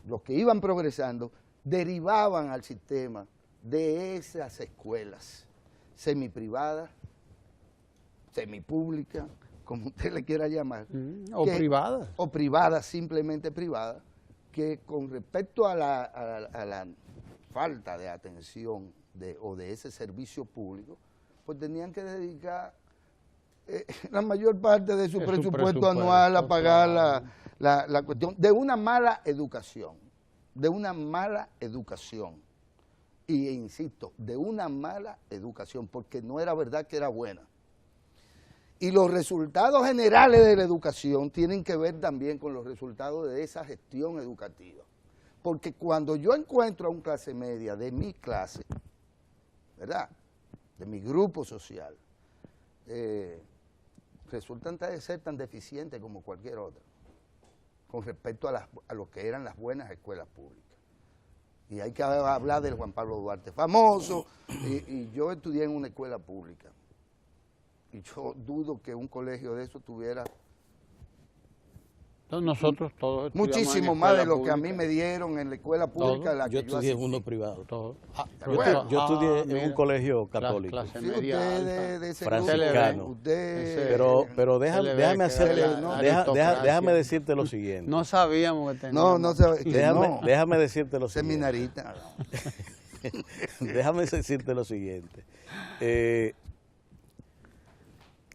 los que iban progresando, derivaban al sistema de esas escuelas semiprivadas, semipúblicas, como usted le quiera llamar. O privadas. O privadas, simplemente privadas, que con respecto a la falta de atención o de ese servicio público, pues tenían que dedicar la mayor parte de su presupuesto anual a pagar la cuestión de una mala educación, y insisto, de una mala educación, porque no era verdad que era buena. Y los resultados generales de la educación tienen que ver también con los resultados de esa gestión educativa. Porque cuando yo encuentro a un clase media de mi clase, ¿verdad?, de mi grupo social, resultan de ser tan deficientes como cualquier otra, con respecto a lo que eran las buenas escuelas públicas. Y hay que hablar del Juan Pablo Duarte famoso, y yo estudié en una escuela pública, y yo dudo que un colegio de eso tuviera nosotros todos muchísimo más de lo que a mí me dieron en la escuela pública. Yo estudié en uno privado. Yo estudié en un colegio católico. Clase media de ese franciscano. Pero déjame decirte lo siguiente. No sabíamos que teníamos. Déjame decirte lo siguiente. Seminarista. Déjame decirte lo siguiente.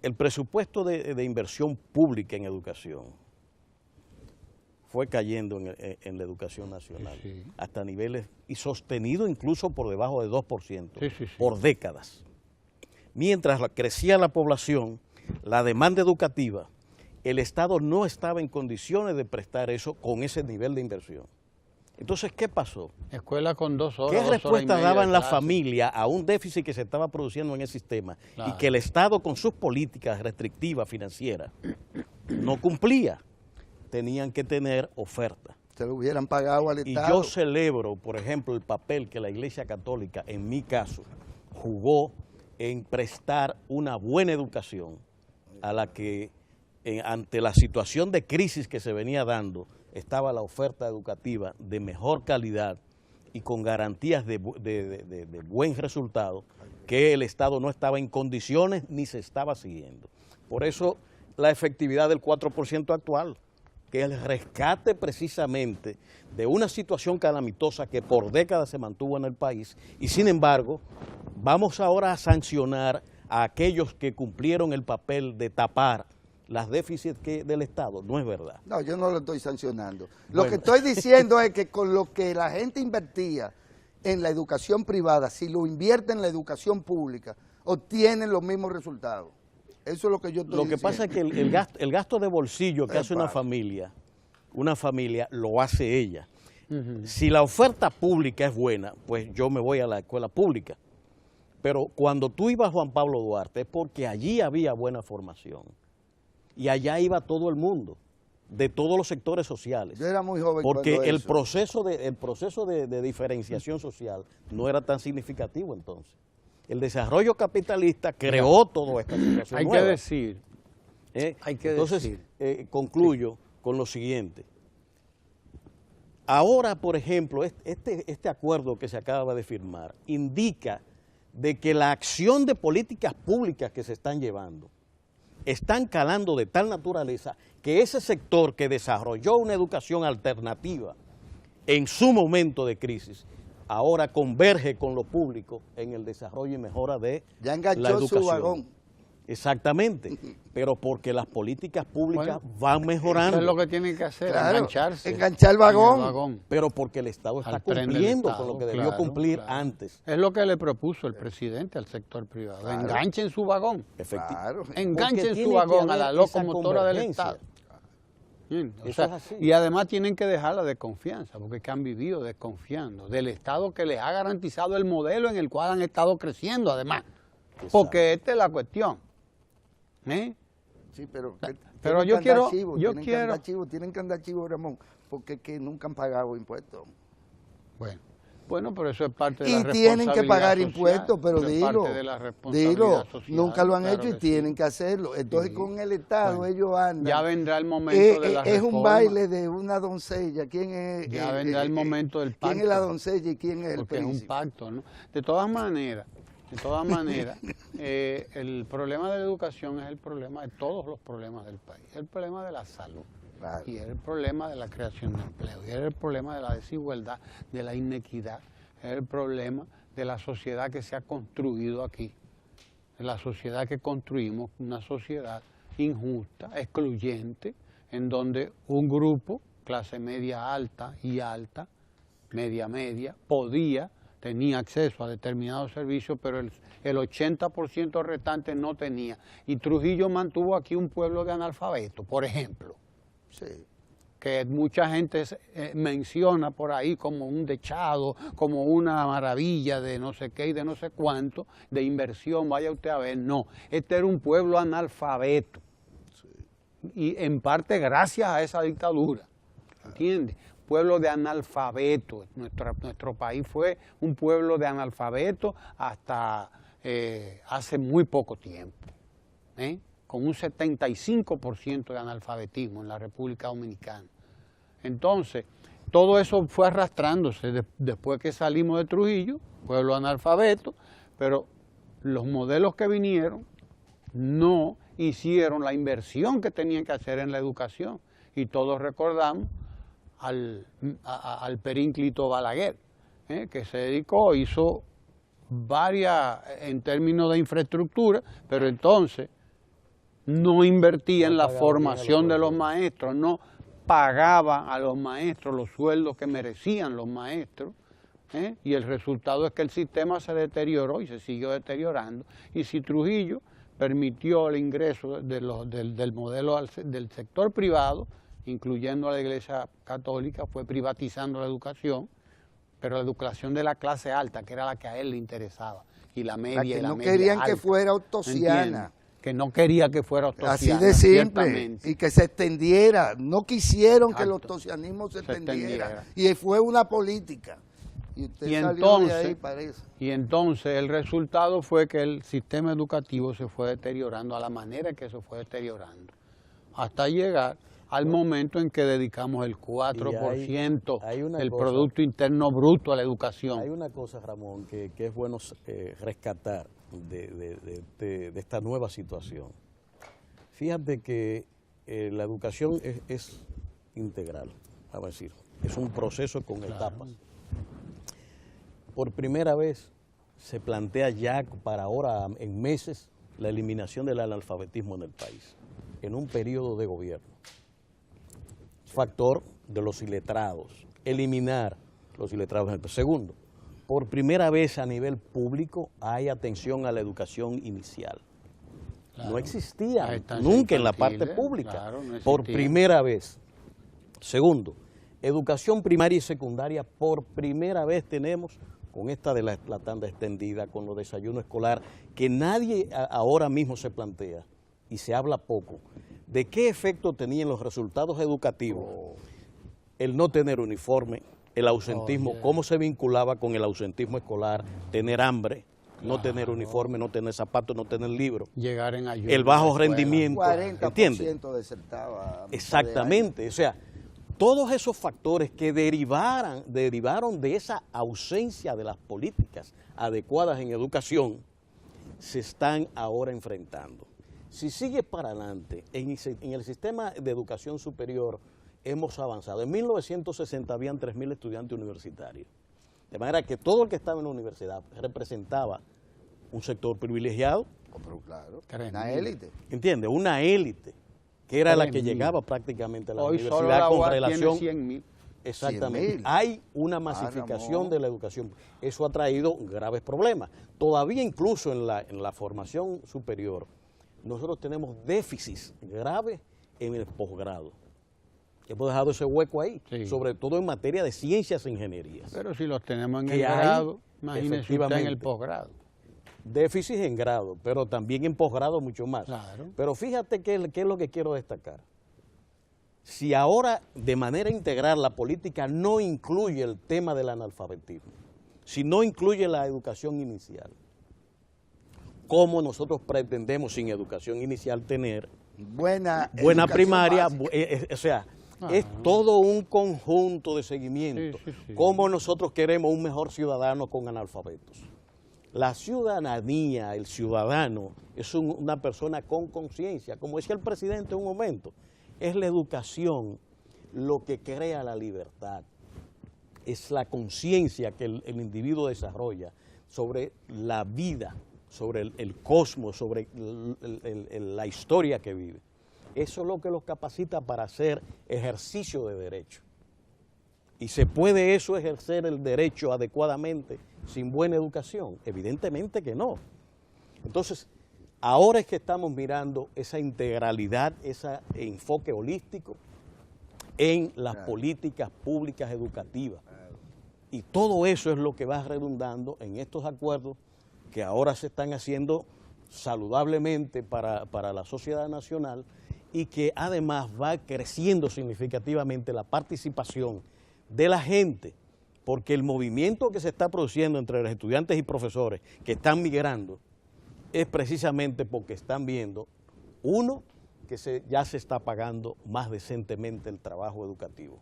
El presupuesto de inversión pública en educación fue cayendo en la educación nacional, hasta niveles, y sostenido incluso por debajo de 2%, por décadas. Mientras crecía la población, la demanda educativa, el Estado no estaba en condiciones de prestar eso con ese nivel de inversión. Entonces, ¿qué pasó? Escuela con 2 horas. ¿Qué respuesta daban la familia a un déficit que se estaba produciendo en el sistema y que el Estado con sus políticas restrictivas financieras no cumplía? Tenían que tener oferta. Se lo hubieran pagado al Estado. Y yo celebro, por ejemplo, el papel que la Iglesia Católica, en mi caso, jugó en prestar una buena educación a la que, ante la situación de crisis que se venía dando, estaba la oferta educativa de mejor calidad y con garantías de buen resultado, que el Estado no estaba en condiciones ni se estaba siguiendo. Por eso la efectividad del 4% actual, que es el rescate precisamente de una situación calamitosa que por décadas se mantuvo en el país, y sin embargo vamos ahora a sancionar a aquellos que cumplieron el papel de tapar las déficits del Estado. No es verdad. No, yo no lo estoy sancionando. Lo que estoy diciendo es que con lo que la gente invertía en la educación privada, si lo invierte en la educación pública, obtienen los mismos resultados. Eso es lo que yo estoy diciendo. Lo que pasa es que el gasto de bolsillo que hace una familia lo hace ella. Si la oferta pública es buena, pues yo me voy a la escuela pública. Pero cuando tú ibas a Juan Pablo Duarte es porque allí había buena formación. Y allá iba todo el mundo, de todos los sectores sociales. Yo era muy joven porque cuando el proceso de diferenciación social no era tan significativo entonces. El desarrollo capitalista creó toda esta situación Hay nueva. que decir. Entonces, concluyo con lo siguiente. Ahora, por ejemplo, este acuerdo que se acaba de firmar indica de que la acción de políticas públicas que se están llevando están calando de tal naturaleza que ese sector que desarrolló una educación alternativa en su momento de crisis, ahora converge con lo público en el desarrollo y mejora de ya enganchó la educación. Su vagón. Exactamente, pero porque las políticas públicas van mejorando. Eso es lo que tienen que hacer, claro, engancharse. Enganchar el vagón. Pero porque el Estado está cumpliendo con lo que debió cumplir antes. Es lo que le propuso el presidente al sector privado. Claro. Enganchen su vagón. Claro. Enganchen su vagón a la locomotora del Estado. Eso es así. Y además tienen que dejar la desconfianza, porque es que han vivido desconfiando del Estado que les ha garantizado el modelo en el cual han estado creciendo, además. Exacto. Porque esta es la cuestión. Sí, pero yo quiero... Tienen que andar chivos, Ramón, porque que nunca han pagado impuestos. Bueno, pero eso es parte de la responsabilidad y tienen que pagar social, impuestos, pero dilo, nunca lo han hecho y tienen que hacerlo. Entonces con el Estado ellos andan. Ya vendrá el momento de la reforma. Es un baile de una doncella. ¿Quién es? Ya vendrá el momento del pacto. ¿Quién es la doncella y quién es el príncipe? Porque es un pacto, ¿no? De todas maneras, el problema de la educación es el problema de todos los problemas del país. El problema de la salud. Claro. Y es el problema de la creación de empleo, y es el problema de la desigualdad, de la inequidad, es el problema de la sociedad que se ha construido aquí, de la sociedad que construimos, una sociedad injusta, excluyente, en donde un grupo, clase media alta y alta, media, tenía acceso a determinados servicios, pero el 80% restante no tenía. Y Trujillo mantuvo aquí un pueblo de analfabetos, por ejemplo. Sí. Que mucha gente menciona por ahí como un dechado, como una maravilla de no sé qué y de no sé cuánto, de inversión, vaya usted a ver. No, este era un pueblo analfabeto. Sí. Y en parte gracias a esa dictadura, ¿entiende? Pueblo de analfabetos. Nuestro país fue un pueblo de analfabetos hasta hace muy poco tiempo, con un 75% de analfabetismo en la República Dominicana. Entonces, todo eso fue arrastrándose después que salimos de Trujillo, pueblo analfabeto, pero los modelos que vinieron no hicieron la inversión que tenían que hacer en la educación. Y todos recordamos al Perínclito Balaguer, que se dedicó, hizo varias en términos de infraestructura, pero entonces no invertía en la formación de los maestros, no pagaba a los maestros los sueldos que merecían los maestros, y el resultado es que el sistema se deterioró y se siguió deteriorando. Y si Trujillo permitió el ingreso del modelo del sector privado, incluyendo a la Iglesia Católica, fue privatizando la educación, pero la educación de la clase alta, que era la que a él le interesaba, y la media y la media alta. Que no querían que fuera ostosiana. Que no quería que fuera ostosiana. Así de simple, y que se extendiera. No quisieron que el ostosianismo se extendiera. Y fue una política. Y usted salió de ahí, parece. Y entonces el resultado fue que el sistema educativo se fue deteriorando a la manera que se fue deteriorando, hasta llegar al momento en que dedicamos el 4% del Producto Interno Bruto a la educación. Hay una cosa, Ramón, que es bueno rescatar de esta nueva situación. Fíjate que la educación es integral, vamos a decir, es un proceso con etapas. Por primera vez se plantea ya para ahora, en meses, la eliminación del analfabetismo en el país, en un periodo de gobierno. Factor de los iletrados, eliminar los iletrados en el país. Segundo, por primera vez a nivel público hay atención a la educación inicial. Claro. No existía nunca en la parte pública, claro, no por primera vez. Segundo, educación primaria y secundaria, por primera vez tenemos, con esta de la tanda extendida, con los desayunos escolar, que nadie ahora mismo se plantea, y se habla poco, de qué efecto tenían los resultados educativos el no tener uniforme, el ausentismo, cómo se vinculaba con el ausentismo escolar, tener hambre, no tener uniforme, no tener zapatos, no tener libro, llegar en ayuda, el bajo rendimiento, 40% desertaba. Exactamente, o sea, todos esos factores que derivaron de esa ausencia de las políticas adecuadas en educación, se están ahora enfrentando. Si sigue para adelante, en el sistema de educación superior hemos avanzado. En 1960 habían 3.000 estudiantes universitarios. De manera que todo el que estaba en la universidad representaba un sector privilegiado. Pero claro, una élite. ¿Entiendes? Una élite, que era la que llegaba prácticamente a la universidad con relación. 100.000. Exactamente. 100.000. Hay una masificación de la educación. Eso ha traído graves problemas. Todavía incluso en la formación superior, nosotros tenemos déficits graves en el posgrado. Hemos dejado ese hueco ahí, sí, sobre todo en materia de ciencias e ingenierías. Pero si los tenemos en el grado, imagínese usted en el posgrado. Déficit en grado, pero también en posgrado mucho más. Claro. Pero fíjate qué es lo que quiero destacar. Si ahora de manera integral la política no incluye el tema del analfabetismo, si no incluye la educación inicial, ¿cómo nosotros pretendemos sin educación inicial tener buena primaria? O sea, es todo un conjunto de seguimiento. Sí, sí, sí. ¿Cómo nosotros queremos un mejor ciudadano con analfabetos? La ciudadanía, el ciudadano, es una persona con conciencia. Como decía el presidente en un momento, es la educación lo que crea la libertad. Es la conciencia que el individuo desarrolla sobre la vida, sobre el cosmos, sobre la historia que vive. Eso es lo que los capacita para hacer ejercicio de derecho. ¿Y se puede eso ejercer el derecho adecuadamente sin buena educación? Evidentemente que no. Entonces, ahora es que estamos mirando esa integralidad, ese enfoque holístico en las políticas públicas educativas. Y todo eso es lo que va redundando en estos acuerdos que ahora se están haciendo saludablemente para la sociedad nacional y que además va creciendo significativamente la participación de la gente, porque el movimiento que se está produciendo entre los estudiantes y profesores que están migrando es precisamente porque están viendo, uno, que ya se está pagando más decentemente el trabajo educativo.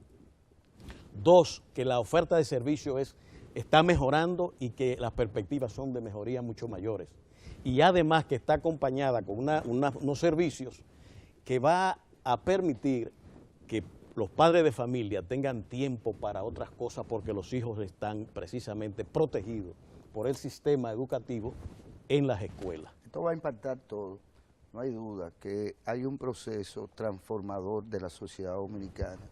Dos, que la oferta de servicio está mejorando y que las perspectivas son de mejoría mucho mayores. Y además que está acompañada con unos servicios que va a permitir que los padres de familia tengan tiempo para otras cosas porque los hijos están precisamente protegidos por el sistema educativo en las escuelas. Esto va a impactar todo. No hay duda que hay un proceso transformador de la sociedad dominicana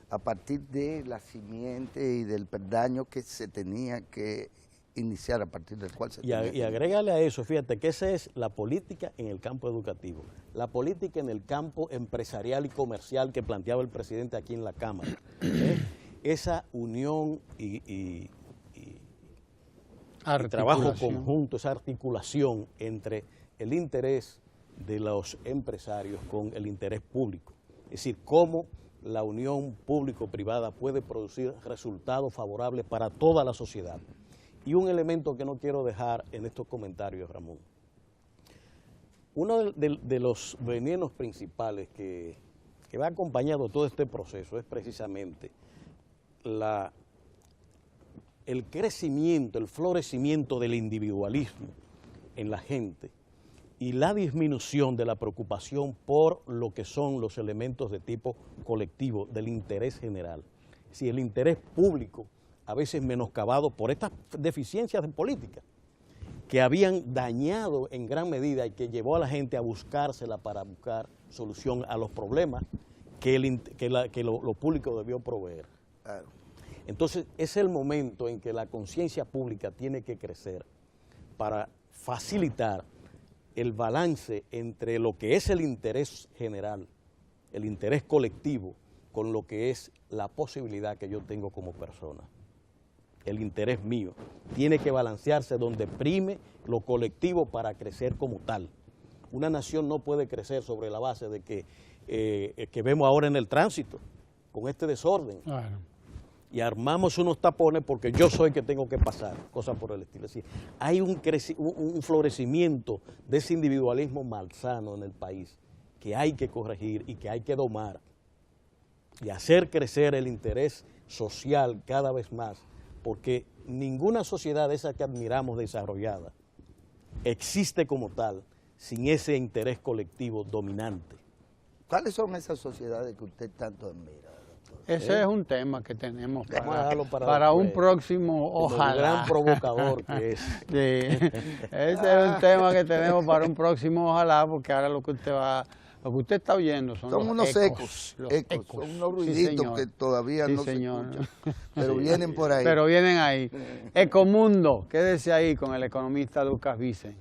a partir de la simiente y del peldaño que se tenía que iniciar, a partir del cual se tenía y agrégale a eso, fíjate que esa es la política en el campo educativo, la política en el campo empresarial y comercial que planteaba el presidente aquí en la Cámara. Esa unión y trabajo conjunto, esa articulación entre el interés de los empresarios con el interés público. Es decir, cómo la unión público-privada puede producir resultados favorables para toda la sociedad. Y un elemento que no quiero dejar en estos comentarios, Ramón. Uno de los venenos principales que va acompañado todo este proceso es precisamente el crecimiento, el florecimiento del individualismo en la gente y la disminución de la preocupación por lo que son los elementos de tipo colectivo, del interés general. Es decir, el interés público a veces menoscabado por estas deficiencias de política que habían dañado en gran medida y que llevó a la gente a buscársela para buscar solución a los problemas que lo público debió proveer. Claro. Entonces, es el momento en que la conciencia pública tiene que crecer para facilitar el balance entre lo que es el interés general, el interés colectivo, con lo que es la posibilidad que yo tengo como persona. El interés mío tiene que balancearse donde prime lo colectivo para crecer como tal. Una nación no puede crecer sobre la base de que vemos ahora en el tránsito, con este desorden. Claro. Y armamos unos tapones porque yo soy que tengo que pasar, cosas por el estilo. Es decir, hay un florecimiento de ese individualismo malsano en el país que hay que corregir y que hay que domar y hacer crecer el interés social cada vez más, porque ninguna sociedad de esa que admiramos desarrollada existe como tal sin ese interés colectivo dominante. ¿Cuáles son esas sociedades que usted tanto admira? Ese es un tema que tenemos para un próximo, ojalá. Un gran provocador que es. Sí, ese es un tema que tenemos para un próximo, ojalá, porque ahora lo que usted está oyendo son unos ecos, son unos ruiditos que todavía no se escuchan, pero vienen por ahí. Pero vienen ahí. Ecomundo, quédese ahí con el economista Lucas Vicen.